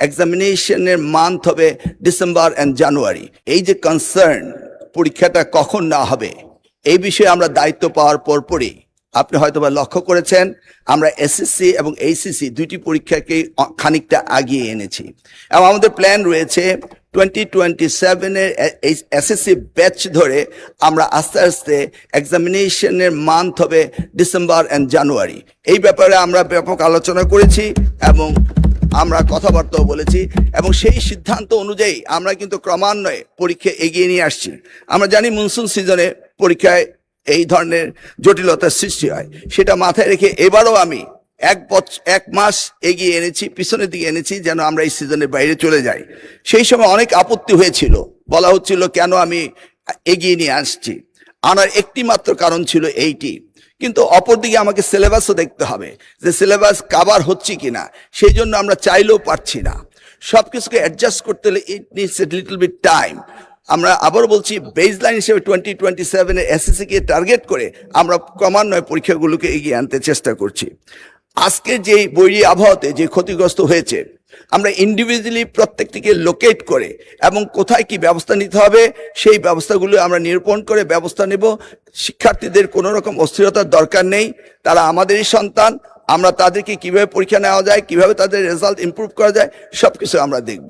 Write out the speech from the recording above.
এক্সামিনেশনের month হবে December and January. এই যে কনসার্ন পরীক্ষাটা কখন না হবে, এই বিষয়ে আমরা দায়িত্ব পাওয়ার পরপরই আপনি হয়তোবা লক্ষ্য করেছেন আমরা এসএসসি এবং এইচএসসি দুইটি পরীক্ষাকে খানিকটা আগিয়ে এনেছি এবং আমাদের প্ল্যান রয়েছে 2027-এর এসএসসি ব্যাচ ধরে আমরা আস্তে আস্তে এক্সামিনেশনের মান্থ হবে ডিসেম্বর অ্যান্ড জানুয়ারি। এই ব্যাপারে আমরা ব্যাপক আলোচনা করেছি এবং আমরা কথাবার্তাও বলেছি এবং সেই সিদ্ধান্ত অনুযায়ী আমরা কিন্তু ক্রমান্বয়ে পরীক্ষা এগিয়ে নিয়ে আসছি। আমরা জানি মনসুন সিজনে পরীক্ষায় এই ধরনের জটিলতার সৃষ্টি হয়, সেটা মাথায় রেখে এবারও আমি এক মাস এগিয়ে এনেছি, পিছনের দিকে এনেছি যেন আমরা এই সিজনের বাইরে চলে যাই। সেই সময় অনেক আপত্তি হয়েছিল, বলা হচ্ছিল কেন আমি এগিয়ে নিয়ে আসছি। আনার একটি মাত্র কারণ ছিল এইটি, কিন্তু অপরদিকে আমাকে সিলেবাসও দেখতে হবে যে সিলেবাস কাভার হচ্ছে কিনা, সেই জন্য আমরা চাইলেও পারছি না। সব কিছুকে অ্যাডজাস্ট করতে হলে it needs a little bit time. আমরা আবার বলছি বেসলাইন হিসেবে 2027-এ এসএসসিকে টার্গেট করে আমরা ক্রমান্বয়ে পরীক্ষাগুলোকে এগিয়ে আনতে চেষ্টা করছি। আজকের যে বৈরী আবহাওয়াতে যে ক্ষতিগ্রস্ত হয়েছে, আমরা ইন্ডিভিজুয়ালি প্রত্যেকটিকে লোকেট করে এবং কোথায় কি ব্যবস্থা নিতে হবে সেই ব্যবস্থাগুলো আমরা নিরূপণ করে ব্যবস্থা নেব। শিক্ষার্থীদের কোনো রকম অস্থিরতার দরকার নেই, তারা আমাদেরই সন্তান। আমরা তাদেরকে কিভাবে পরীক্ষা নেওয়া যায়, কিভাবে তাদের রেজাল্ট ইমপ্রুভ করা যায়, সবকিছু আমরা দেখব।